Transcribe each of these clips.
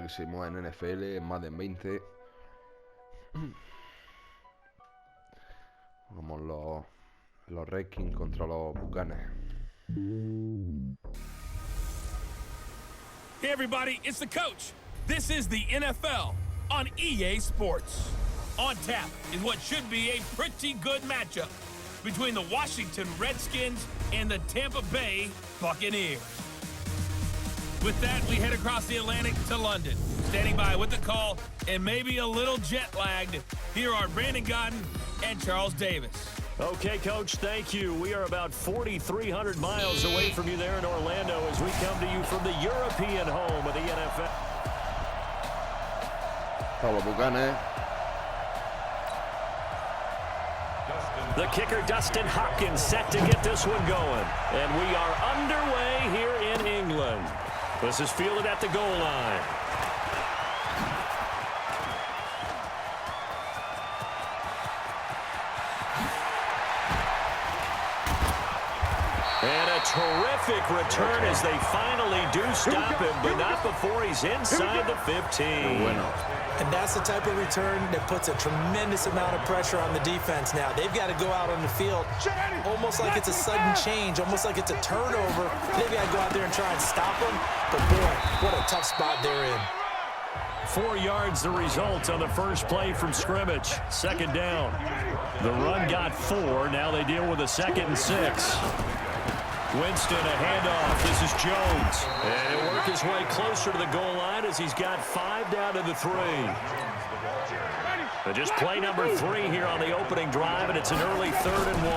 máximo en NFL, en Madden 20. Vamos los Redskins contra los Buccaneers. Hey everybody, it's the coach. This is the NFL on EA Sports. On tap is what should be a pretty good matchup between the Washington Redskins and the Tampa Bay Buccaneers. With that, we head across the Atlantic to London. Standing by with the call and maybe a little jet-lagged, here are Brandon Godden and Charles Davis. Okay, Coach, thank you. We are about 4,300 miles away from you there in Orlando as we come to you from the European home of the NFL. Para los Buccaneers. The kicker, Dustin Hopkins, set to get this one going. And we are underway here in England. This is fielded at the goal line. And a terrific return as they finally do stop him, but not before he's inside the 15. And that's the type of return that puts a tremendous amount of pressure on the defense now. They've got to go out on the field almost like it's a sudden change, almost like it's a turnover. They've got to go out there and try and stop them. But, boy, what a tough spot they're in. 4 yards the result on the first play from scrimmage. Second down. The run got 4. Now they deal with a 2nd and 6. Winston, a handoff. This is Jones. And he'll work his way closer to the goal line as he's got 5 down to the 3. But just play number 3 here on the opening drive, and it's an early 3rd and 1.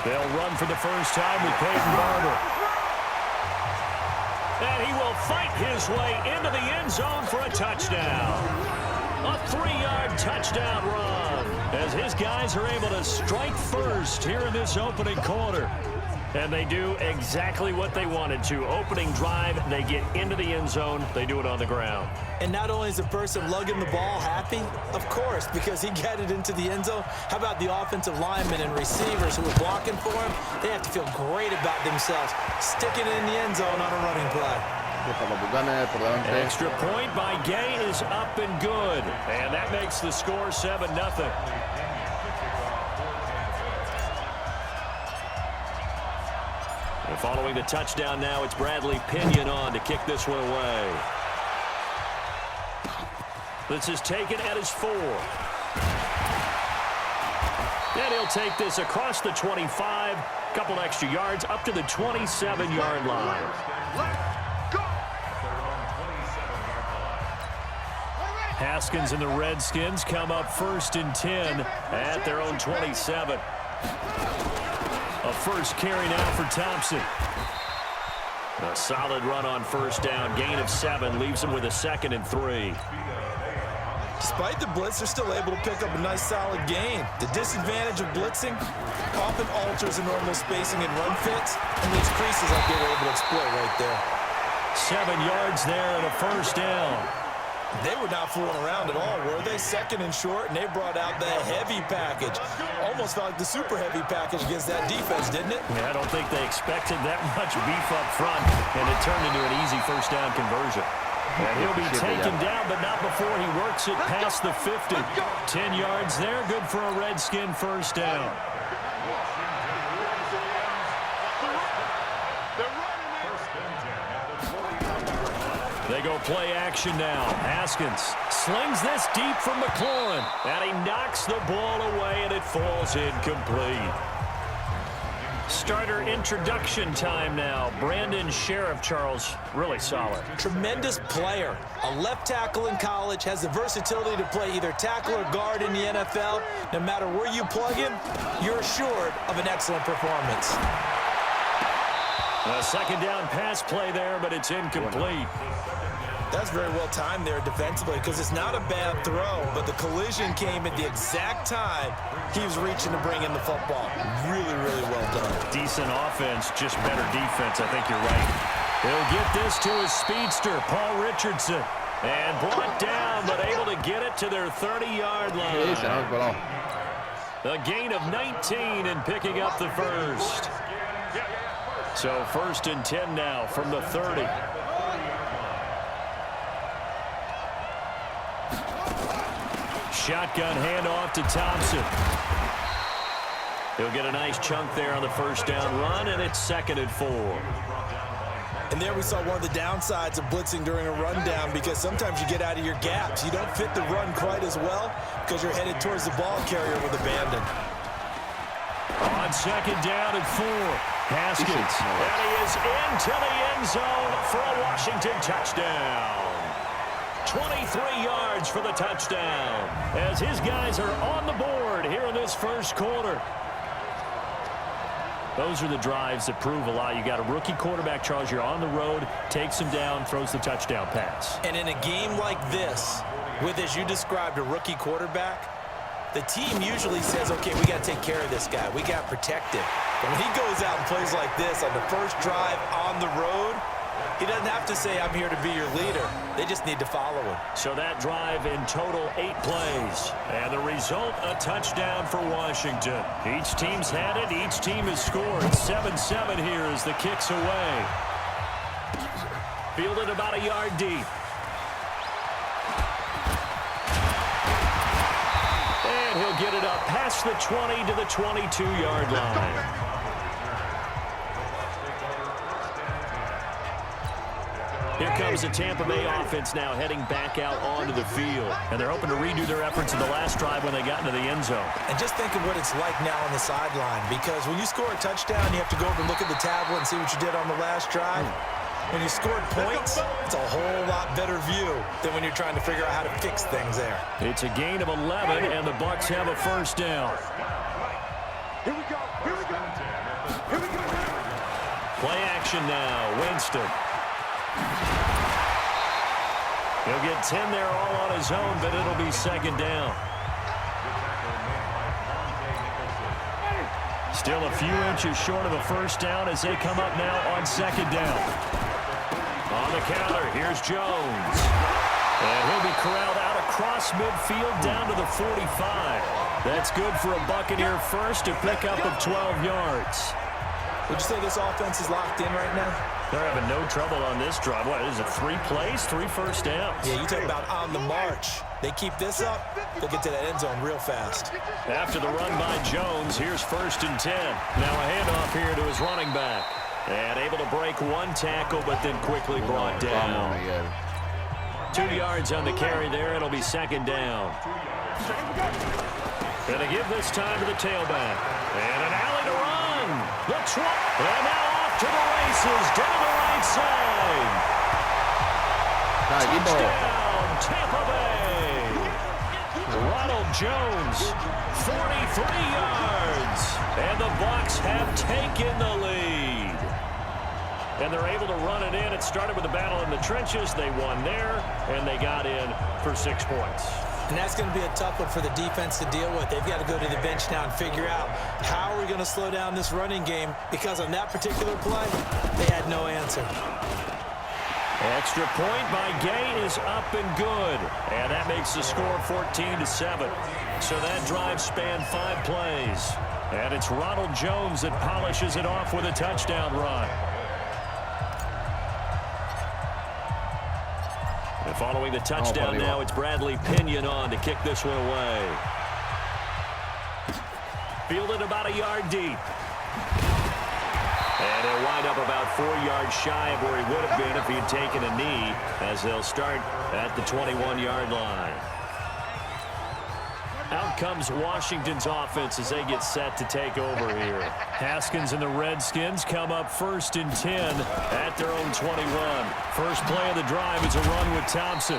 They'll run for the first time with Peyton Barber. And he will fight his way into the end zone for a touchdown. A 3-yard touchdown run as his guys are able to strike first here in this opening quarter. And they do exactly what they wanted to. Opening drive, they get into the end zone. They do it on the ground. And not only is the person lugging the ball happy, of course, because he got it into the end zone. How about the offensive linemen and receivers who are blocking for him? They have to feel great about themselves, sticking it in the end zone on a running play. Extra point by Gay is up and good. And that makes the score 7-0. And following the touchdown now, it's Bradley Pinion on to kick this one away. This is taken at his 4. And he'll take this across the 25, couple extra yards, up to the 27-yard line. Haskins and the Redskins come up 1st and 10 at their own 27. A first carry now for Thompson. A solid run on first down. Gain of 7 leaves him with a 2nd and 3. Despite the blitz, they're still able to pick up a nice solid gain. The disadvantage of blitzing often alters the normal spacing and run fits and leaves creases like they were able to exploit right there. 7 yards there and a first down. They were not fooling around at all, were they? 2nd and short, and they brought out the heavy package. Almost felt like the super heavy package against that defense, didn't it? Yeah, I don't think they expected that much beef up front, and it turned into an easy first down conversion. And he'll be taken down, but not before he works it past the 50. 10 yards there, good for a Redskin first down. They go play action now. Haskins slings this deep from McLaurin, and he knocks the ball away, and it falls incomplete. Starter introduction time now. Brandon Sheriff, Charles, really solid. Tremendous player. A left tackle in college, has the versatility to play either tackle or guard in the NFL. No matter where you plug him, you're assured of an excellent performance. A 2nd down pass play there, but it's incomplete. That's very well timed there defensively because it's not a bad throw, but the collision came at the exact time he was reaching to bring in the football. Really, really well done. Decent offense, just better defense. I think you're right. He'll get this to his speedster, Paul Richardson. And brought down, but able to get it to their 30-yard line. A gain of 19 and picking up the first. So 1st and 10 now from the 30. Shotgun handoff to Thompson. He'll get a nice chunk there on the first down run, and it's 2nd and 4. And there we saw one of the downsides of blitzing during a rundown, because sometimes you get out of your gaps. You don't fit the run quite as well because you're headed towards the ball carrier with abandon. On 2nd down and 4, Haskins. And he is into the end zone for a Washington touchdown. 23 yards for the touchdown as his guys are on the board here in this first quarter. Those are the drives that prove a lot. You got a rookie quarterback, Charles. You're on the road, takes him down, throws the touchdown pass. And in a game like this, with, as you described, a rookie quarterback, the team usually says, okay, we got to take care of this guy. We got to protect him. But when he goes out and plays like this on the first drive on the road, he doesn't have to say, I'm here to be your leader. They just need to follow him. So that drive in total 8 plays. And the result, a touchdown for Washington. Each team's had it. Each team has scored. 7-7 here as the kick's away. Fielded about a yard deep. And he'll get it up past the 20 to the 22-yard line. Here comes the Tampa Bay offense now heading back out onto the field. And they're hoping to redo their efforts in the last drive when they got into the end zone. And just think of what it's like now on the sideline, because when you score a touchdown, you have to go over and look at the tablet and see what you did on the last drive. When you scored points, it's a whole lot better view than when you're trying to figure out how to fix things there. It's a gain of 11, and the Bucs have a first down. Here we go. Here we go. Here we go. Play action now. Winston. He'll get 10 there all on his own, but it'll be 2nd down. Still a few inches short of a first down as they come up now on 2nd down. On the counter, here's Jones. And he'll be corralled out across midfield down to the 45. That's good for a Buccaneer first, a pickup of 12 yards. Would you say this offense is locked in right now? They're having no trouble on this drive. What is it, 3 plays, 3 first downs? Yeah, you talk about on the march. They keep this up, they'll get to that end zone real fast. After the run by Jones, here's 1st and 10. Now a handoff here to his running back. And able to break 1 tackle, but then quickly brought down. 2 yards on the carry there. It'll be 2nd down. Gonna give this time to the tailback. And an alley to run. The and now off to the races down the right side. Touchdown, Tampa Bay. Ronald Jones, 43 yards. And the Bucs have taken the lead. And they're able to run it in. It started with a battle in the trenches. They won there, and they got in for 6 points. And that's going to be a tough one for the defense to deal with. They've got to go to the bench now and figure out how are we going to slow down this running game, because on that particular play, they had no answer. Extra point by Gay is up and good. And that makes the score 14-7. So that drive spanned 5 plays. And it's Ronald Jones that polishes it off with a touchdown run. And following the touchdown now, it's Bradley Pinion on to kick this one away. Fielded about a yard deep. And he'll wind up about 4 yards shy of where he would have been if he had taken a knee, as they'll start at the 21-yard line. Out comes Washington's offense as they get set to take over here. Haskins and the Redskins come up 1st and 10 at their own 21. First play of the drive is a run with Thompson.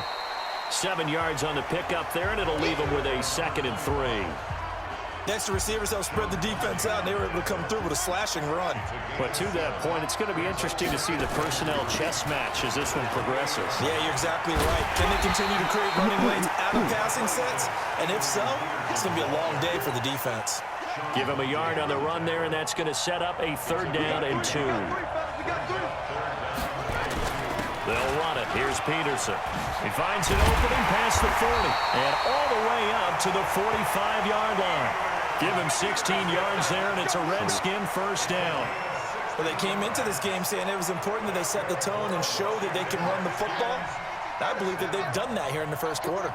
7 yards on the pickup there, and it'll leave them with a 2nd and 3. Next, the receivers help spread the defense out, and they were able to come through with a slashing run. But to that point, it's going to be interesting to see the personnel chess match as this one progresses. Yeah, you're exactly right. Can they continue to create running lanes out of passing sets? And if so, it's going to be a long day for the defense. Give him a yard on the run there, and that's going to set up a 3rd down and 2. They'll run it. Here's Peterson. He finds an opening past the 40 and all the way up to the 45-yard line. Give him 16 yards there, and it's a Redskin first down. Well, they came into this game saying it was important that they set the tone and show that they can run the football. I believe that they've done that here in the first quarter.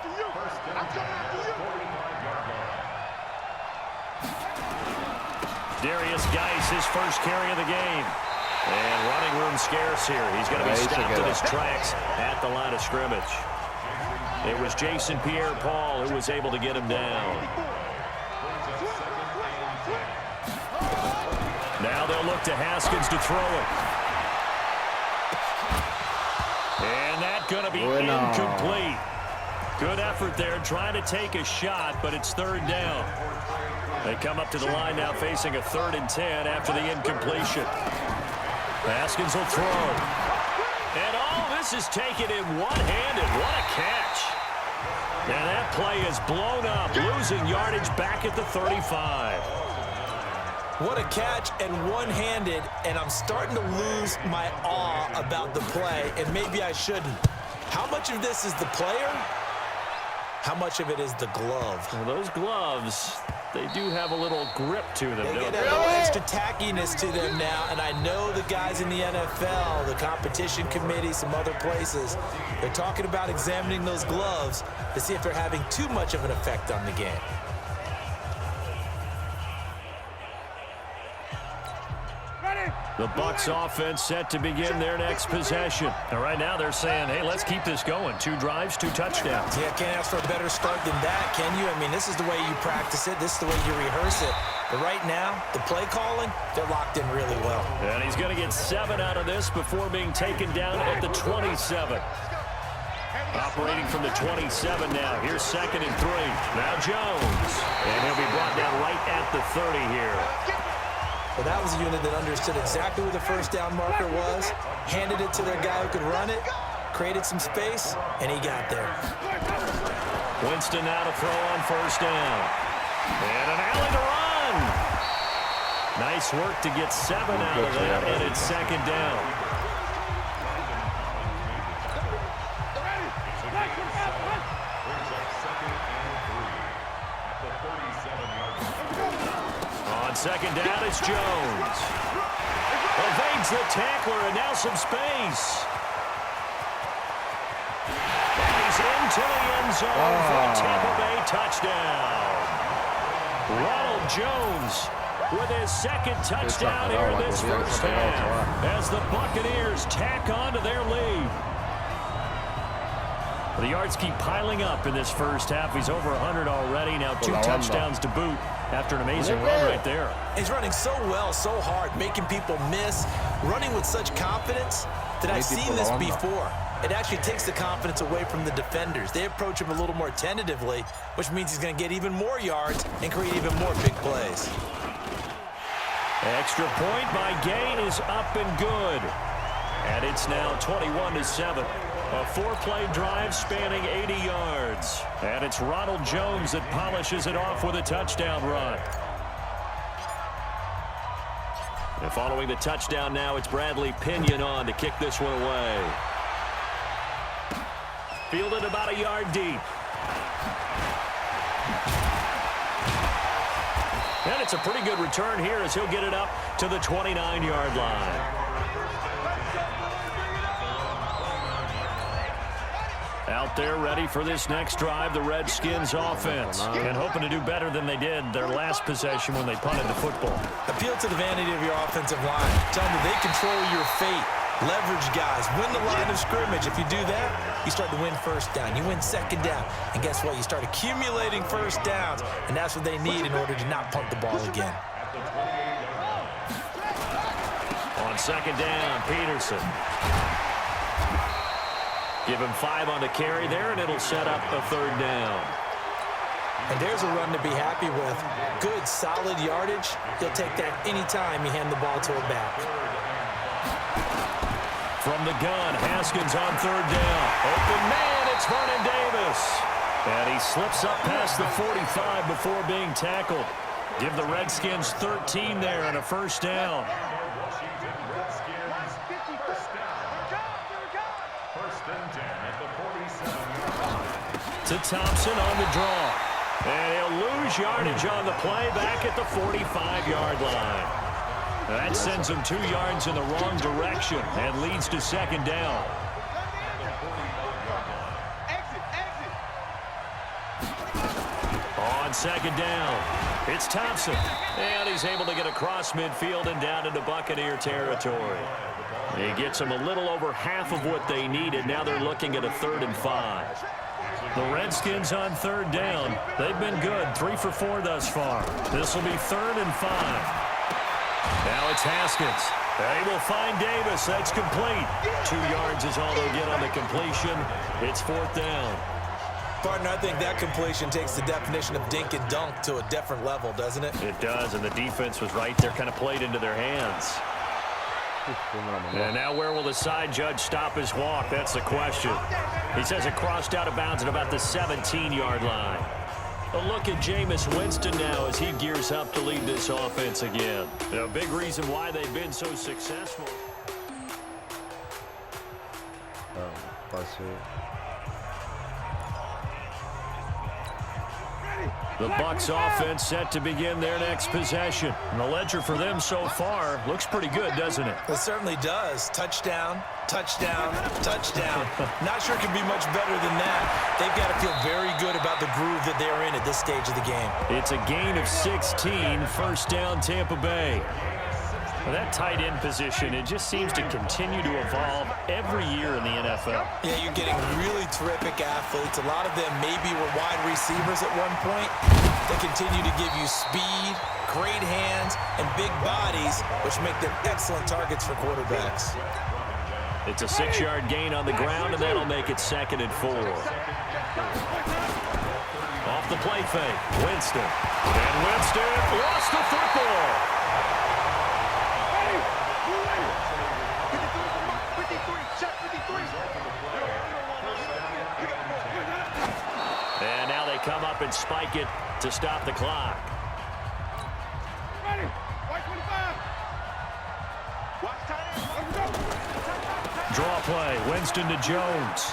Darius Geis, his first carry of the game. And running room scarce here. He's going to be stopped in his tracks at the line of scrimmage. It was Jason Pierre-Paul who was able to get him down. Now they'll look to Haskins to throw it. And that's going to be incomplete. Good effort there, trying to take a shot, but it's third down. They come up to the line now facing a 3rd and 10 after the incompletion. Haskins will throw. And all this is taken in one-handed. What a catch. And that play is blown up, losing yardage back at the 35. What a catch and one-handed, and I'm starting to lose my awe about the play, and maybe I shouldn't. How much of this is the player? How much of it is the glove? Well, those gloves, they do have a little grip to them, They don't get they? a little extra tackiness to them now, and I know the guys in the NFL, the competition committee, some other places, they're talking about examining those gloves to see if they're having too much of an effect on the game. The Bucs offense set to begin their next possession. And right now they're saying, hey, let's keep this going. 2 drives, 2 touchdowns. Yeah, can't ask for a better start than that, can you? I mean, this is the way you practice it. This is the way you rehearse it. But right now, the play calling, they're locked in really well. And he's going to get 7 out of this before being taken down at the 27. Operating from the 27 now. Here's 2nd and 3. Now Jones. And he'll be brought down right at the 30 here. Well, that was a unit that understood exactly where the first down marker was, handed it to their guy who could run it, created some space, and he got there. Winston now to throw on 1st down. And an alley to run. Nice work to get 7 out of that, and it's 2nd down. On 2nd down, it's Jones. Evades the tackler, and now some space. And he's into the end zone for a Tampa Bay touchdown. Ronald Jones with his 2nd touchdown here in this first half as the Buccaneers tack on to their lead. The yards keep piling up in this first half. He's over 100 already. Now 2 touchdowns to boot after an amazing run right there. He's running so well, so hard, making people miss, running with such confidence that I've seen this before. It actually takes the confidence away from the defenders. They approach him a little more tentatively, which means he's going to get even more yards and create even more big plays. Extra point by Gain is up and good. And it's now 21-7. A 4-play drive spanning 80 yards. And it's Ronald Jones that polishes it off with a touchdown run. And following the touchdown now, it's Bradley Pinion on to kick this one away. Fielded about a yard deep. And it's a pretty good return here as he'll get it up to the 29-yard line. Out there ready for this next drive, the Redskins offense. And hoping to do better than they did their last possession when they punted the football. Appeal to the vanity of your offensive line. Tell them they control your fate. Leverage guys. Win the line of scrimmage. If you do that, you start to win 1st down. You win 2nd down. And guess what? You start accumulating 1st downs. And that's what they need in order to not punt the ball again. On 2nd down, Peterson. Give him 5 on the carry there, and it'll set up a 3rd down. And there's a run to be happy with. Good, solid yardage. He'll take that anytime you hand the ball to a back. From the gun, Haskins on 3rd down. Open man, it's Vernon Davis. And he slips up past the 45 before being tackled. Give the Redskins 13 there and a 1st down. To Thompson on the draw. And he'll lose yardage on the play back at the 45-yard line. That sends him 2 yards in the wrong direction and leads to 2nd down. On 2nd down, It's Thompson. And he's able to get across midfield and down into Buccaneer territory. He gets them a little over half of what they needed. Now they're looking at a 3rd and 5. The Redskins on 3rd down. They've been good, 3 for 4 thus far. This will be 3rd and 5. Now it's Haskins. They will find Davis. That's complete. 2 yards is all they'll get on the completion. It's 4th down. Partner, I think that completion takes the definition of dink and dunk to a different level, doesn't it? It does, and the defense was right there, kind of played into their hands. And now where will the side judge stop his walk? That's the question. He says it crossed out of bounds at about the 17-yard line. A look at Jameis Winston now as he gears up to lead this offense again. A big reason why they've been so successful. The Bucs offense set to begin their next possession. And the ledger for them so far looks pretty good, doesn't it? It certainly does. Touchdown, touchdown, touchdown. Not sure it can be much better than that. They've got to feel very good about the groove that they're in at this stage of the game. It's a gain of 16, 1st down Tampa Bay. Well, that tight end position, it just seems to continue to evolve every year in the NFL. Yeah, you're getting really terrific athletes. A lot of them maybe were wide receivers at one point. They continue to give you speed, great hands, and big bodies, which make them excellent targets for quarterbacks. It's a 6-yard gain on the ground, and that'll make it 2nd and 4. Off the play fake, Winston. And Winston lost the football. And now they come up and spike it to stop the clock. Draw play, Winston to Jones.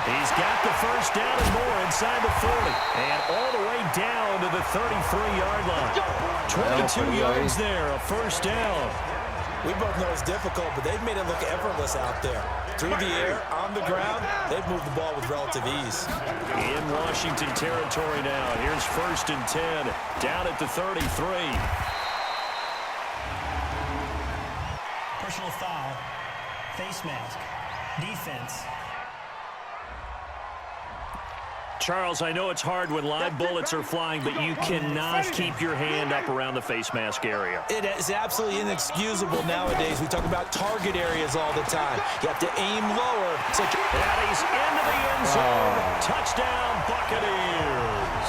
He's got the 1st down and more inside the 40. And all the way down to the 33-yard line. 22 yards there, a 1st down. We both know it's difficult, but they've made it look effortless out there. Through the air, on the ground, they've moved the ball with relative ease. In Washington territory now. Here's 1st and 10, down at the 33. Personal foul, face mask, defense. Charles, I know it's hard when live bullets are flying, but you cannot keep your hand up around the face mask area. It is absolutely inexcusable nowadays. We talk about target areas all the time. You have to aim lower. And he's into the end zone. Touchdown, Buccaneers.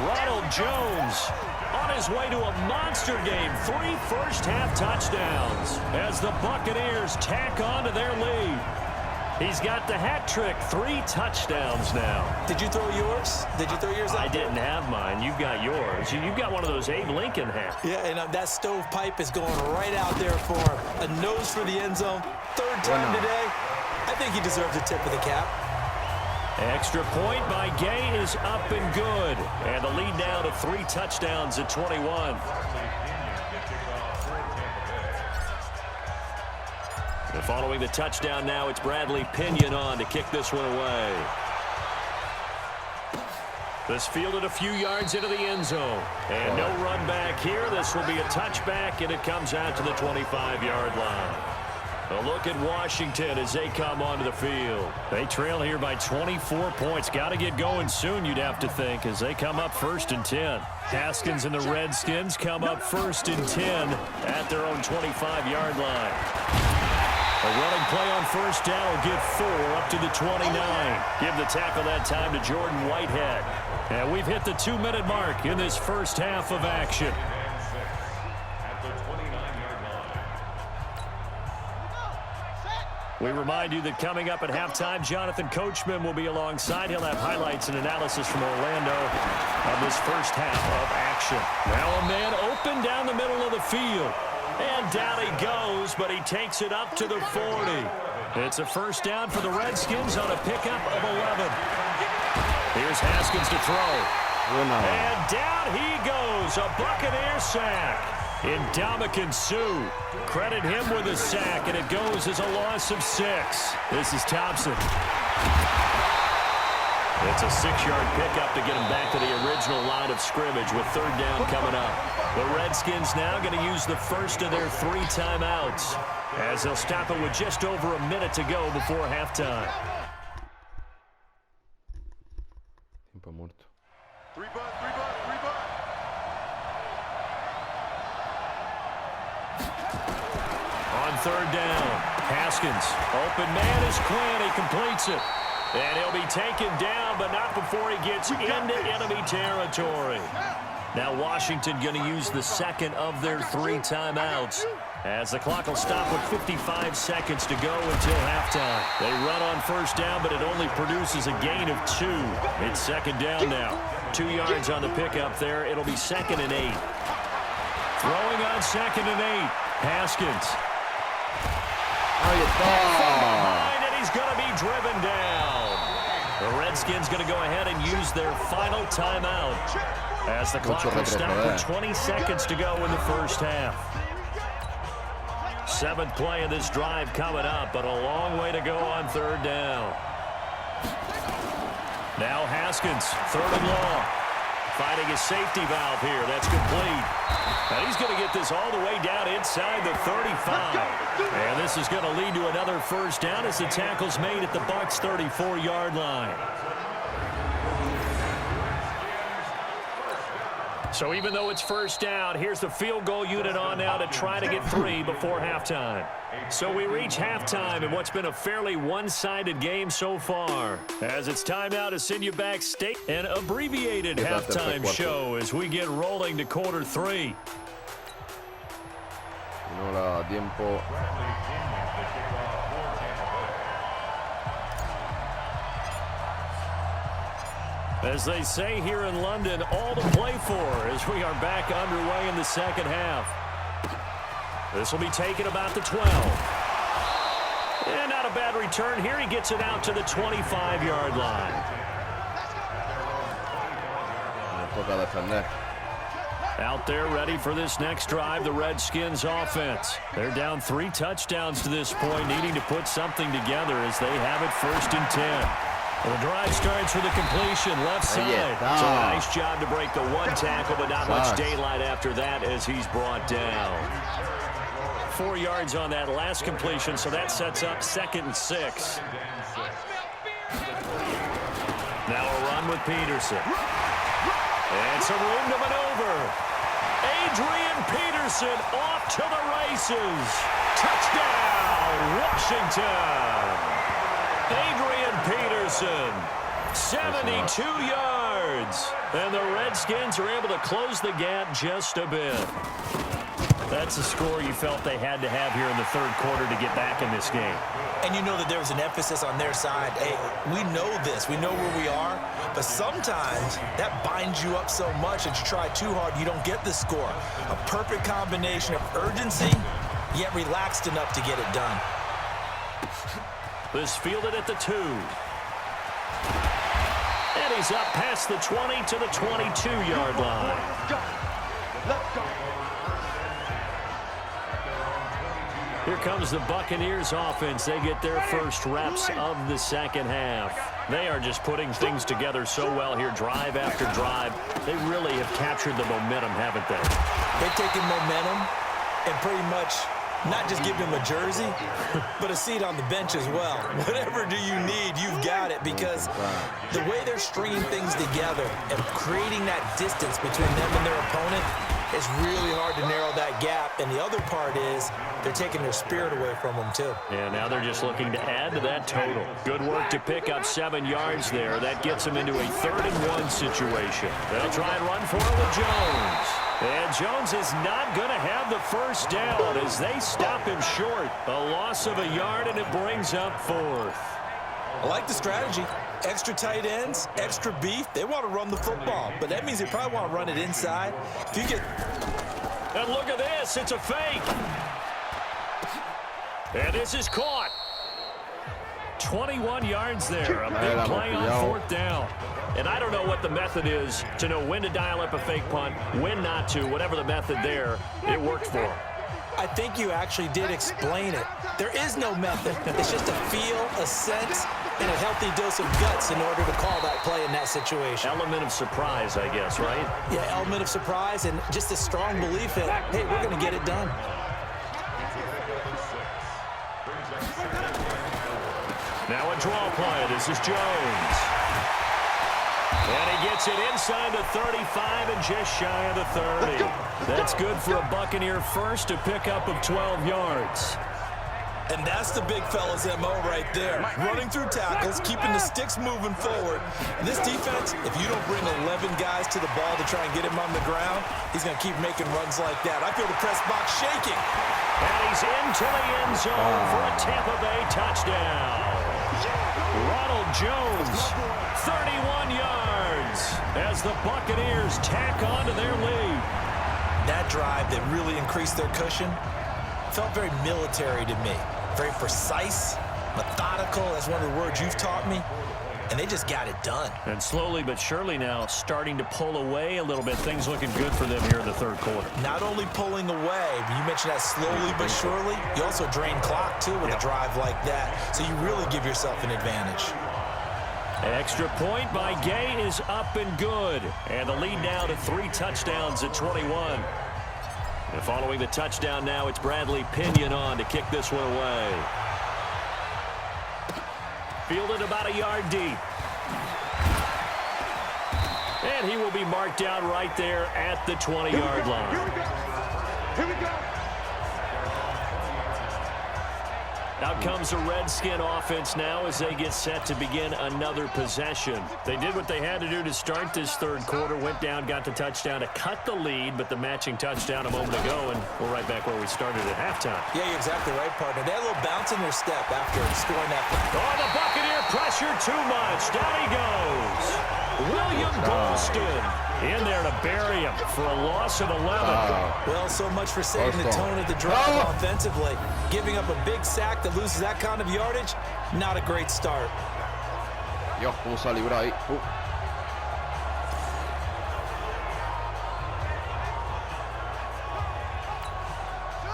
Ronald Jones on his way to a monster game. 3 first-half touchdowns as the Buccaneers tack on to their lead. He's got the hat trick, 3 touchdowns now. Did you throw yours? Did you throw yours out? I didn't have mine. You've got yours. You've got one of those Abe Lincoln hats. Yeah, and that stovepipe is going right out there for him. A nose for the end zone. 3rd time today. I think he deserves a tip of the cap. Extra point by Gay is up and good. And the lead now to 3 touchdowns at 21. And following the touchdown now, it's Bradley Pinion on to kick this one away. This fielded a few yards into the end zone. And no run back here. This will be a touchback, and it comes out to the 25-yard line. A look at Washington as they come onto the field. They trail here by 24 points. Got to get going soon, you'd have to think, as they come up 1st and 10. Haskins and the Redskins come up 1st and 10 at their own 25-yard line. A running play on 1st down will get 4 up to the 29. Give the tackle that time to Jordan Whitehead. And we've hit the 2-minute mark in this first half of action. We remind you that coming up at halftime, Jonathan Coachman will be alongside. He'll have highlights and analysis from Orlando of this first half of action. Now a man open down the middle of the field. And down he goes, but he takes it up to the 40. It's a 1st down for the Redskins on a pickup of 11. Here's Haskins to throw. And down he goes, a Buccaneer sack. Ndamukong Suh. Credit him with a sack, and it goes as a loss of 6. This is Thompson. It's a 6-yard pickup to get him back to the original line of scrimmage with 3rd down coming up. The Redskins now going to use the first of their 3 timeouts as they'll stop it with just over a minute to go before halftime. Tiempo muerto. 3 butt, 3 butt, 3 butt. On 3rd down, Haskins. Open man is Quinn. He completes it. And he'll be taken down, but not before he gets into enemy territory. Now Washington going to use the second of their 3 timeouts as the clock will stop with 55 seconds to go until halftime. They run on 1st down, but it only produces a gain of 2. It's 2nd down now. 2 yards on the pickup there. It'll be 2nd and 8. Throwing on 2nd and 8. Haskins. Ahí está. And he's going to be driven down. The Redskins going to go ahead and use their final timeout as the clock will stop with 20 seconds to go in the 1st half. 7th play of this drive coming up, but a long way to go on 3rd down. Now Haskins, 3rd and long. Finding his safety valve here. That's complete. And he's going to get this all the way down inside the 35. And this is going to lead to another 1st down as the tackle's made at the Bucs' 34-yard line. So even though it's 1st down, here's the field goal unit on now to try to get 3 before halftime. So we reach halftime in what's been a fairly one-sided game so far. As it's time now to send you backstage, an abbreviated halftime show as we get rolling to quarter 3. No le da tiempo. As they say here in London, all to play for as we are back underway in the 2nd half. This will be taken about the 12. And not a bad return here. He gets it out to the 25-yard line. Toca defender. Out there ready for this next drive, the Redskins offense. They're down 3 touchdowns to this point, needing to put something together as they have it 1st and 10. Well, the drive starts with a completion left side. So a nice job to break the 1 tackle, but not much daylight after that as he's brought down. 4 yards on that last completion, so that sets up 2nd and 6. Now a run with Peterson. And some room to maneuver. Adrian Peterson off to the races. Touchdown, Washington. Adrian Peterson, 72 yards. And the Redskins are able to close the gap just a bit. That's a score you felt they had to have here in the 3rd quarter to get back in this game. And you know that there was an emphasis on their side. Hey, we know this. We know where we are. But sometimes that binds you up so much that you try too hard, you don't get the score. A perfect combination of urgency, yet relaxed enough to get it done. This fielded at the 2. And he's up past the 20 to the 22-yard line. Let's go. Here comes the Buccaneers offense. They get their first reps of the 2nd half. They are just putting things together so well here, drive after drive. They really have captured the momentum, haven't they? They've taken momentum and pretty much not just give him a jersey, but a seat on the bench as well. Whatever do you need, you've got it, because the way they're stringing things together and creating that distance between them and their opponent is really hard to narrow that gap. And the other part is they're taking their spirit away from them, too. Yeah, now they're just looking to add to that total. Good work to pick up 7 yards there. That gets them into a 3rd and 1 situation. They'll try and run for it with Jones. And Jones is not going to have the 1st down as they stop him short. A loss of a yard, and it brings up 4th. I like the strategy. Extra tight ends, extra beef. They want to run the football, but that means they probably want to run it inside. If you get... And look at this. It's a fake. And this is caught. 21 yards there. A big play on 4th down. And I don't know what the method is to know when to dial up a fake punt, when not to. Whatever the method there, it worked for him. I think you actually did explain it. There is no method. It's just a feel, a sense, and a healthy dose of guts in order to call that play in that situation. Element of surprise, I guess, right? Yeah, element of surprise and just a strong belief that, hey, we're going to get it done. Now a draw play. This is Jones. And he gets it inside the 35 and just shy of the 30. That's good for a Buccaneer first, a pickup of 12 yards. And that's the big fella's MO right there. Running through tackles, keeping the sticks moving forward. And this defense, if you don't bring 11 guys to the ball to try and get him on the ground, he's going to keep making runs like that. I feel the press box shaking. And he's into the end zone for a Tampa Bay touchdown. Ronald Jones, 31 yards, as the Buccaneers tack on to their lead. That drive that really increased their cushion felt very military to me. Very precise, methodical, that's one of the words you've taught me. And they just got it done. And slowly but surely now starting to pull away a little bit. Things looking good for them here in the third quarter. Not only pulling away, but you mentioned that slowly but surely. You also drain clock, too, with a drive like that. So you really give yourself an advantage. Extra point by Gay is up and good. And the lead now to 3 touchdowns at 21. And following the touchdown now, it's Bradley Pinion on to kick this one away. Fielded about a yard deep. And he will be marked down right there at the 20-yard line. Here we go. Here we go. Out comes the Redskin offense now as they get set to begin another possession. They did what they had to do to start this third quarter. Went down, got the touchdown to cut the lead, but the matching touchdown a moment ago, and we're right back where we started at halftime. Yeah, you're exactly right, partner. They had a little bounce in their step after scoring that. Oh, the Buccaneer pressure too much. Down he goes. William Golston in there to bury him for a loss of 11. Well, so much for setting the tone of the drive offensively. Giving up a big sack that loses that kind of yardage, not a great start. Dios, cómo se libró ahí.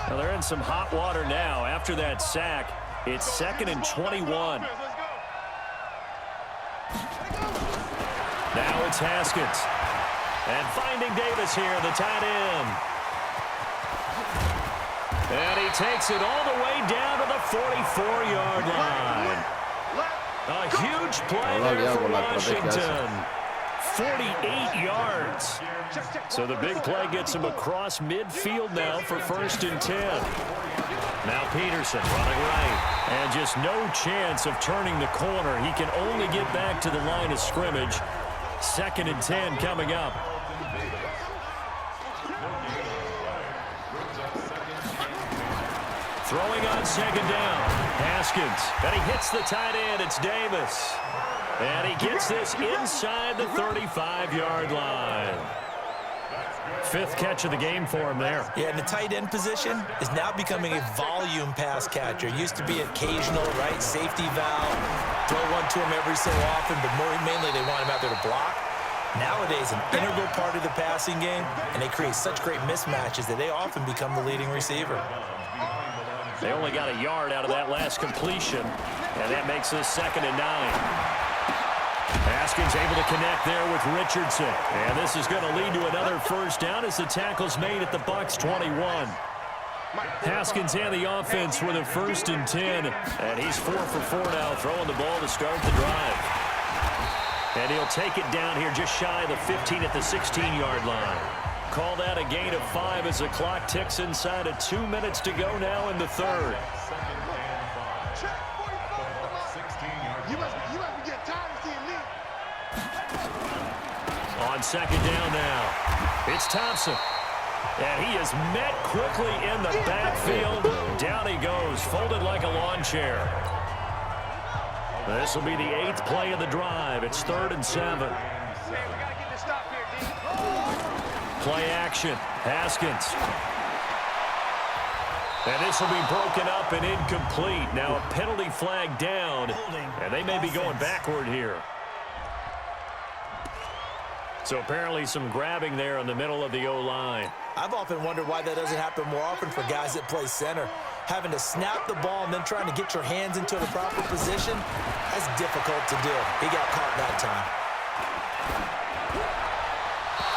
Well, they're in some hot water now. After that sack, it's 2nd and 21. Now it's Haskins. And finding Davis here, the tight end. And he takes it all the way down to the 44-yard line. A huge play there for Washington. 48 yards. So the big play gets him across midfield now for 1st and 10. Now Peterson running right. And just no chance of turning the corner. He can only get back to the line of scrimmage. 2nd and 10 coming up. Throwing on 2nd down. Haskins. And he hits the tight end. It's Davis. And he gets this inside the 35-yard line. 5th catch of the game for him there. Yeah, and the tight end position is now becoming a volume pass catcher. Used to be occasional, right, safety valve. Throw one to him every so often, but mainly they want him out there to block. Nowadays, an integral part of the passing game, and they create such great mismatches that they often become the leading receiver. They only got a yard out of that last completion, and that makes this 2nd and 9. Haskins able to connect there with Richardson. And this is going to lead to another 1st down as the tackle's made at the Bucs 21. Haskins and the offense with a 1st and 10. And he's 4 for 4 now, throwing the ball to start the drive. And he'll take it down here just shy of the 15 at the 16-yard line. Call that a gain of 5 as the clock ticks inside of 2 minutes to go now in the third. On 2nd down now, it's Thompson. And he is met quickly in the backfield. Down he goes, folded like a lawn chair. This will be the 8th play of the drive. It's 3rd and 7. Play action. Haskins. And this will be broken up and incomplete. Now a penalty flag down. And they may be going backward here. So apparently some grabbing there in the middle of the O-line. I've often wondered why that doesn't happen more often for guys that play center. Having to snap the ball and then trying to get your hands into the proper position, that's difficult to do. He got caught that time.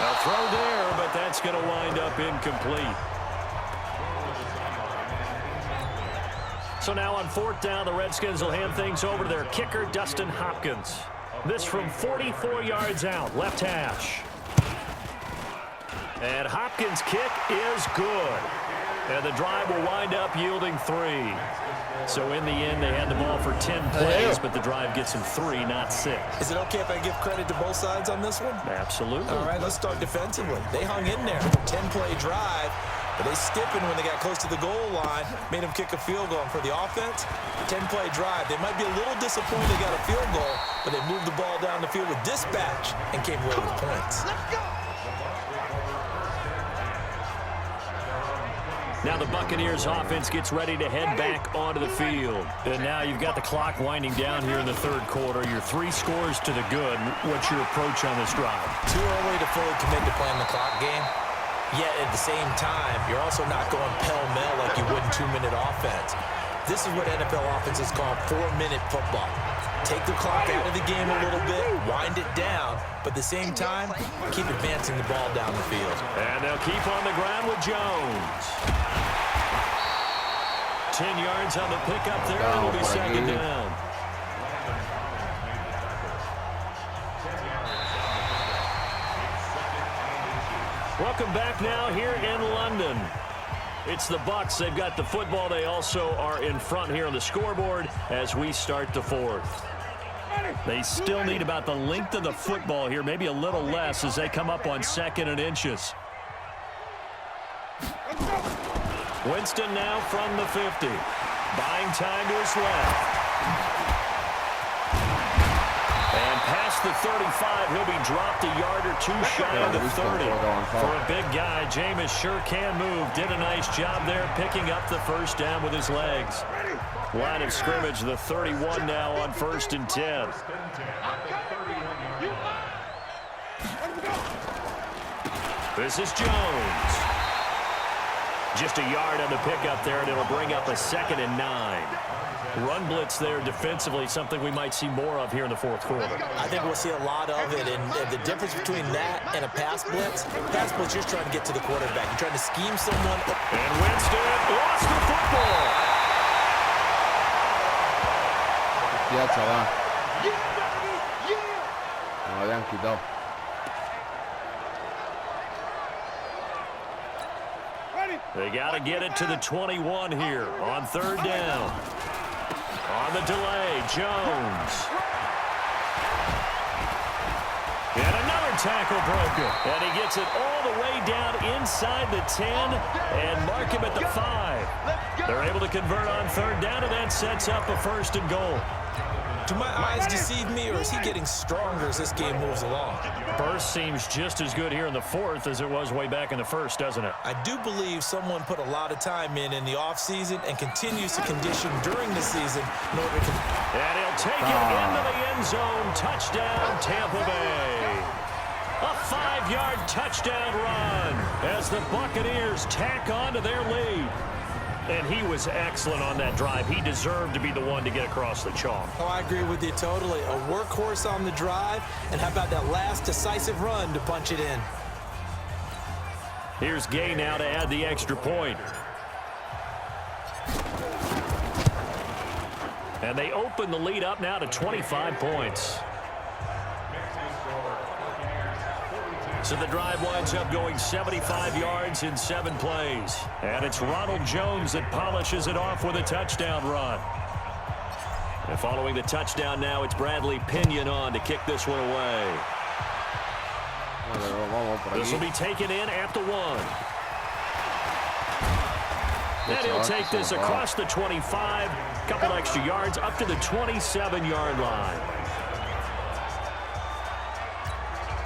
A throw there, but that's going to wind up incomplete. So now on 4th down, the Redskins will hand things over to their kicker, Dustin Hopkins. This from 44 yards out, left hash. And Hopkins' kick is good. And the drive will wind up yielding 3. So in the end, they had the ball for 10 plays, but the drive gets them 3, not 6. Is it okay if I give credit to both sides on this one? Absolutely. All right, let's start defensively. They hung in there. 10-play drive, but they stiffened when they got close to the goal line, made them kick a field goal. And for the offense, 10-play drive. They might be a little disappointed they got a field goal, but they moved the ball down the field with dispatch and came away with points. Let's go. Now the Buccaneers offense gets ready to head back onto the field. And now you've got the clock winding down here in the 3rd quarter. You're 3 scores to the good. What's your approach on this drive? Too early to fully commit to playing the clock game. Yet at the same time, you're also not going pell-mell like you would in 2-minute offense. This is what NFL offenses call 4-minute football. Take the clock out of the game a little bit, wind it down, but at the same time, keep advancing the ball down the field. And they'll keep on the ground with Jones. 10 yards on the pickup there, and it'll be 2nd down. Welcome back now here in London. It's the Bucs. They've got the football. They also are in front here on the scoreboard as we start the 4th. They still need about the length of the football here, maybe a little less as they come up on 2nd and inches. Winston now from the 50. Buying time to his left. And past the 35, he'll be dropped a yard or 2 shy of the 30. For a big guy, Jameis sure can move. Did a nice job there picking up the 1st down with his legs. Line of scrimmage, the 31 now on 1st and 10. This is Jones. Just a yard on the pickup there, and it'll bring up a 2nd and 9. Run blitz there defensively, something we might see more of here in the 4th quarter. I think we'll see a lot of it, and the difference between that and a pass blitz, you're just trying to get to the quarterback. You're trying to scheme someone. And Winston lost the football. Ya, chaval. Me lo habían quitado. They got to get it to the 21 here on 3rd down. On the delay, Jones. And another tackle broken. And he gets it all the way down inside the 10 and mark him at the 5. They're able to convert on 3rd down, and that sets up a 1st and goal. Do my eyes deceive me, or is he getting stronger as this game moves along? Burst seems just as good here in the 4th as it was way back in the 1st, doesn't it? I do believe someone put a lot of time in the offseason and continues to condition during the season in order to... And he'll take it into the end zone. Touchdown, Tampa Bay. A 5-yard touchdown run as the Buccaneers tack on to their lead. And he was excellent on that drive. He deserved to be the one to get across the chalk. Oh, I agree with you totally. A workhorse on the drive, and how about that last decisive run to punch it in? Here's Gay now to add the extra point. And they open the lead up now to 25 points. So the drive winds up going 75 yards in 7 plays. And it's Ronald Jones that polishes it off with a touchdown run. And following the touchdown now, it's Bradley Pinion on to kick this one away. This will be taken in at the 1. And he'll take this across the 25, couple extra yards up to the 27-yard line.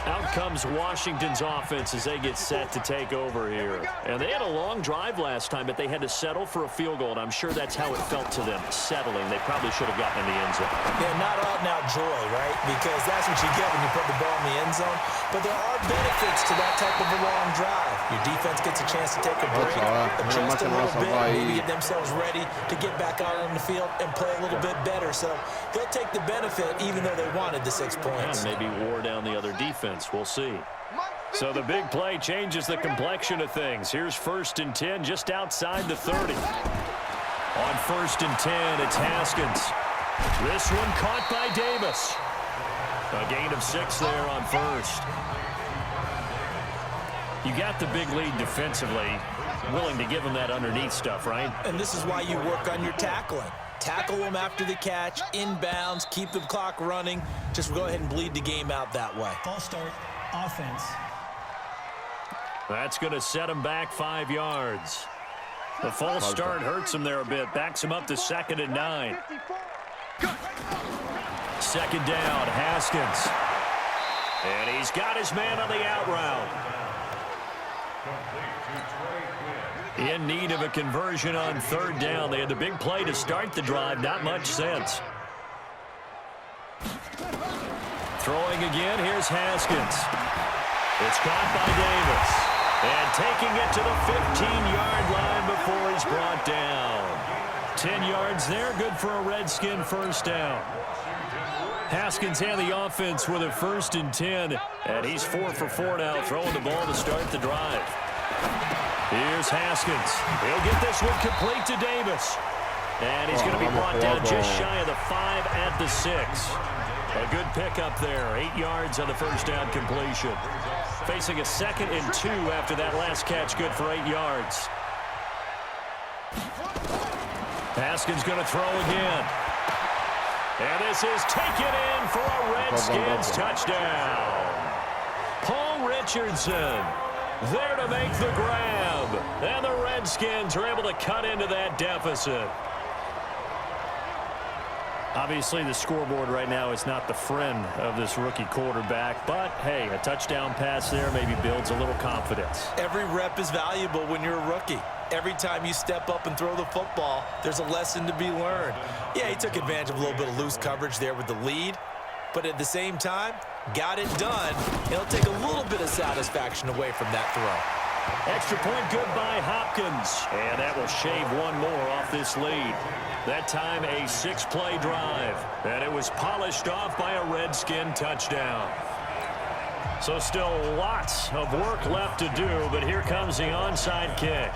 Out comes Washington's offense as they get set to take over here. And they had a long drive last time, but they had to settle for a field goal, and I'm sure that's how it felt to them, settling. They probably should have gotten in the end zone. Yeah, not out-and-out joy, right? Because that's what you get when you put the ball in the end zone. But there are benefits to that type of a long drive. Your defense gets a chance to take a break, adjust a little bit, maybe get themselves ready to get back out on the field and play a little bit better. So they'll take the benefit even though they wanted the 6 points. And maybe wore down the other defense. We'll see. So the big play changes the complexion of things. Here's 1st and 10 just outside the 30. On 1st and 10, it's Haskins. This one caught by Davis. A gain of 6 there on 1st. You got the big lead defensively. Willing to give them that underneath stuff, right? And this is why you work on your tackling. Tackle them after the catch, inbounds, keep the clock running. Just go ahead and bleed the game out that way. False start, offense. That's going to set him back 5 yards. The false start hurts him there a bit. Backs him up to 2nd and 9. 2nd down, Haskins. And he's got his man on the out route. In need of a conversion on 3rd down. They had the big play to start the drive. Not much sense. Throwing again. Here's Haskins. It's caught by Davis. And taking it to the 15-yard line before he's brought down. 10 yards there. Good for a Redskin 1st down. Haskins and the offense with a 1st and 10. And he's 4 for 4 now, throwing the ball to start the drive. Here's Haskins. He'll get this one complete to Davis. And he's going to be brought down just shy of the 5 at the 6. A good pickup there. 8 yards on the 1st down completion. Facing a 2nd and 2 after that last catch. Good for 8 yards. Haskins going to throw again. And this is taken in for a Redskins touchdown. Paul Richardson there to make the grab. And the Redskins are able to cut into that deficit. Obviously, the scoreboard right now is not the friend of this rookie quarterback. But, hey, a touchdown pass there maybe builds a little confidence. Every rep is valuable when you're a rookie. Every time you step up and throw the football, there's a lesson to be learned. Yeah, he took advantage of a little bit of loose coverage there with the lead. But at the same time, got it done. He'll take a little bit of satisfaction away from that throw. Extra point good by Hopkins. And that will shave one more off this lead. That time a 6-play drive. And it was polished off by a Redskin touchdown. So still lots of work left to do, but here comes the onside kick.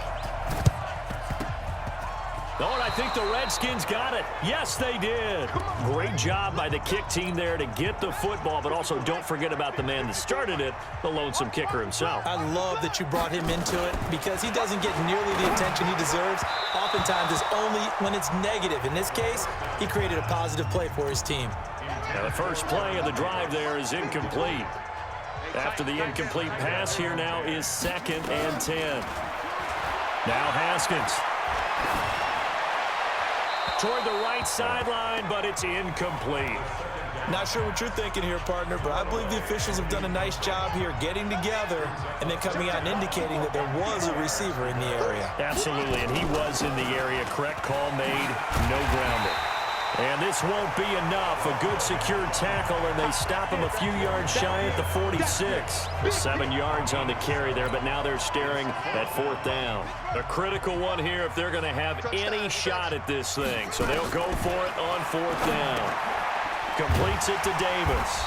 Oh, and I think the Redskins got it. Yes, they did. Great job by the kick team there to get the football, but also don't forget about the man that started it, the lonesome kicker himself. I love that you brought him into it because he doesn't get nearly the attention he deserves. Oftentimes it's only when it's negative. In this case, he created a positive play for his team. Now the first play of the drive there is incomplete. After the incomplete pass, here now is 2nd and 10. Now Haskins. Toward the right sideline, but it's incomplete. Not sure what you're thinking here, partner, but I believe the officials have done a nice job here getting together and then coming out and indicating that there was a receiver in the area. Absolutely, and he was in the area. Correct call made, no grounding. And this won't be enough. A good secure tackle, and they stop him a few yards shy at the 46. 7 yards on the carry there, but now they're staring at 4th down. A critical one here if they're going to have any shot at this thing. So they'll go for it on 4th down. Completes it to Davis.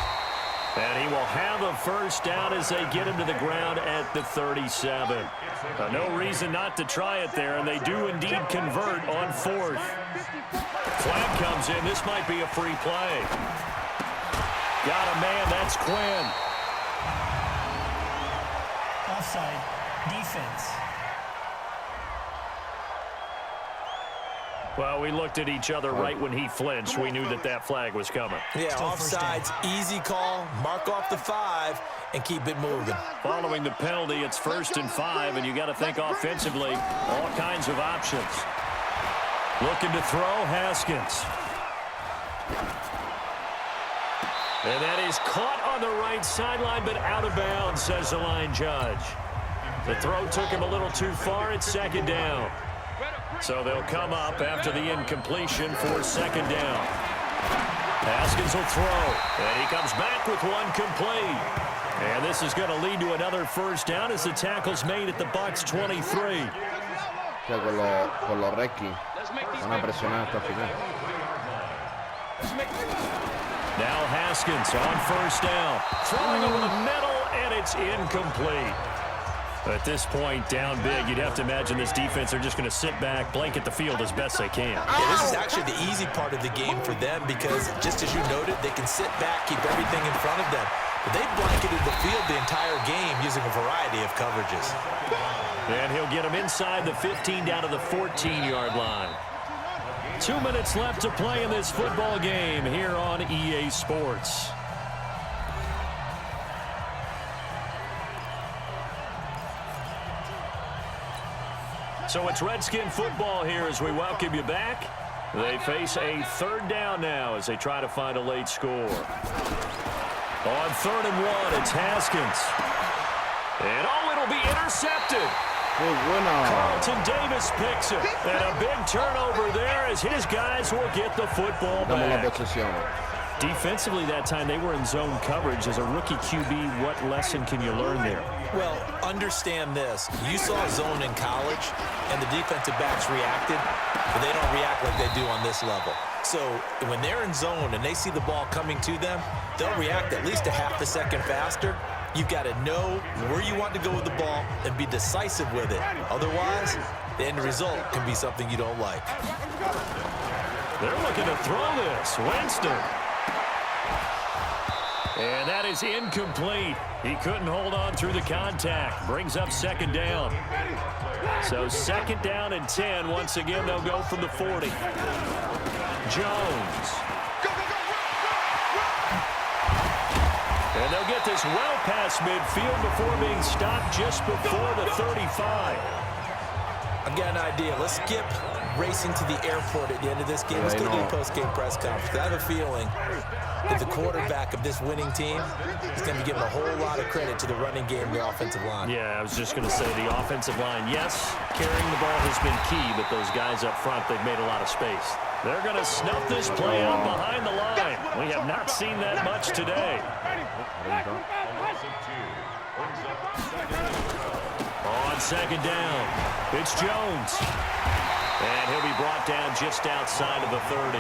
And he will have a 1st down as they get him to the ground at the 37. No reason not to try it there, and they do indeed convert on 4th. Flag comes in. This might be a free play. Got a man. That's Quinn. Offside, defense. Well, we looked at each other right when he flinched. We knew that that flag was coming. Yeah, offsides, easy call. Mark off the 5 and keep it moving. Following the penalty, it's 1st and 5, and you got to think offensively, all kinds of options. Looking to throw, Haskins. And that is caught on the right sideline, but out of bounds, says the line judge. The throw took him a little too far. It's second down. So they'll come up after the incompletion for second down. Haskins will throw, and he comes back with one complete. And this is going to lead to another first down as the tackle's made at the Bucs 23. Con los Redskins van a presionar hasta el final. Now Haskins on first down, throwing over the middle, and it's incomplete. At this point, down big, you'd have to imagine this defense are just going to sit back, blanket the field as best they can. Yeah, this is actually the easy part of the game for them because, just as you noted, they can sit back, keep everything in front of them. But they blanketed the field the entire game using a variety of coverages. And he'll get him inside the 15 down to the 14-yard line. 2 minutes left to play in this football game here on EA Sports. So it's Redskin football here as we welcome you back. They face a third down now as they try to find a late score. On 3rd and 1, it's Haskins. And it'll be intercepted. Carlton Davis picks it. And a big turnover there as his guys will get the football back. Defensively that time, they were in zone coverage. As a rookie QB, what lesson can you learn there? Well, understand this. You saw zone in college, and the defensive backs reacted, but they don't react like they do on this level. So when they're in zone and they see the ball coming to them, they'll react at least a half a second faster. You've got to know where you want to go with the ball and be decisive with it. Otherwise, the end result can be something you don't like. They're looking to throw this. Winston. And that is incomplete. He couldn't hold on through the contact. Brings up second down. So second down and 10. Once again, they'll go from the 40. Jones. And they'll get this well past midfield before being stopped just before the 35. I've got an idea. Let's skip racing to the airport at the end of this game. Let's go to the post-game press conference. I have a feeling that the quarterback of this winning team is going to be giving a whole lot of credit to the running game and the offensive line. Yeah, I was just going to say the offensive line, yes, carrying the ball has been key, but those guys up front, they've made a lot of space. They're going to snuff this play out behind the line. We have not seen that much today. On second down, it's Jones. And he'll be brought down just outside of the 30.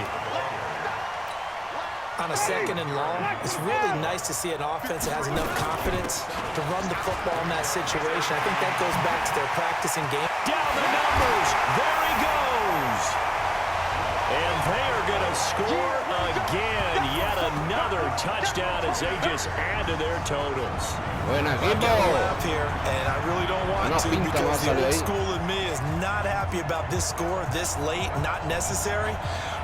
On a second and long, it's really nice to see an offense that has enough confidence to run the football in that situation. I think that goes back to their practicing game. Down the numbers. There he goes. And they are going to score again. Yet another touchdown as they just add to their totals. Buena I'm equipo. going to laugh here, and I really don't want Una to pinta because más the old ahí. school in me is not happy about this score this late, not necessary.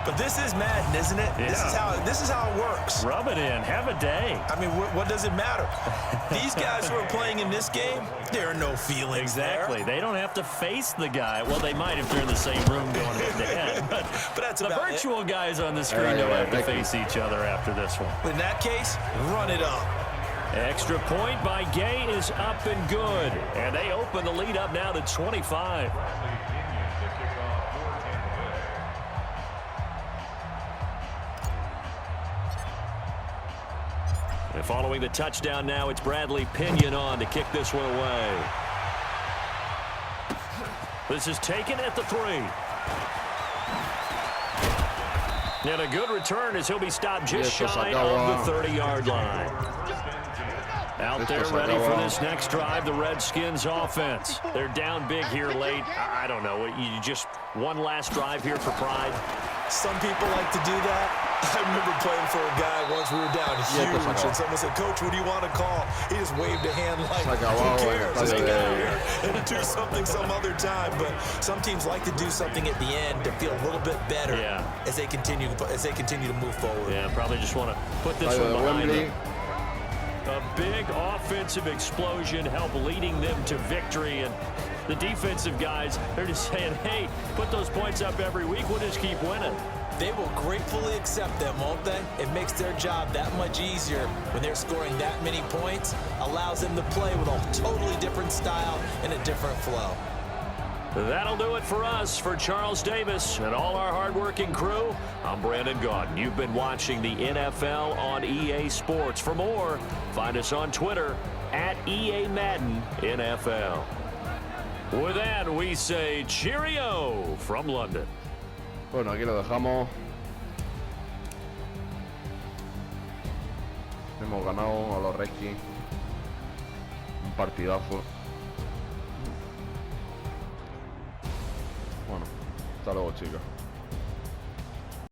But this is Madden, isn't it? Yeah. This is how it works. Rub it in. Have a day. I mean, what does it matter? These guys who are playing in this game, there are no feelings Exactly. there. They don't have to face the guy. Well, they might if they're in the same room going head-to-head. But that's the about virtual guys on the screen don't have to face each other after this one. In that case, run it up. Extra point by Gay is up and good. And they open the lead up now to 25. And following the touchdown now, it's Bradley Pinion on to kick this one away. This is taken at the 3. And a good return as he'll be stopped just shy of the 30-yard line. Out there ready for this next drive, the Redskins offense. They're down big here late. I don't know. You just one last drive here for pride? Some people like to do that. I remember playing for a guy once we were down huge, and someone said, "Coach, what do you want to call?" He just waved a hand like, who cares? Just get out here and do something some other time. But some teams like to do something at the end to feel a little bit better as they continue to move forward. Yeah, probably just want to put this one behind them. A big offensive explosion help leading them to victory, and the defensive guys, they're just saying, hey, put those points up every week, we'll just keep winning. They will gratefully accept them, won't they? It makes their job that much easier when they're scoring that many points, allows them to play with a totally different style and a different flow. That'll do it for us. For Charles Davis and all our hardworking crew, I'm Brandon Gaudin. You've been watching the NFL on EA Sports. For more, find us on Twitter at EA Madden NFL. With that, we say cheerio from London. Bueno, aquí lo dejamos. Hemos ganado a los Redskins. Un partidazo. Bueno, hasta luego, chicos.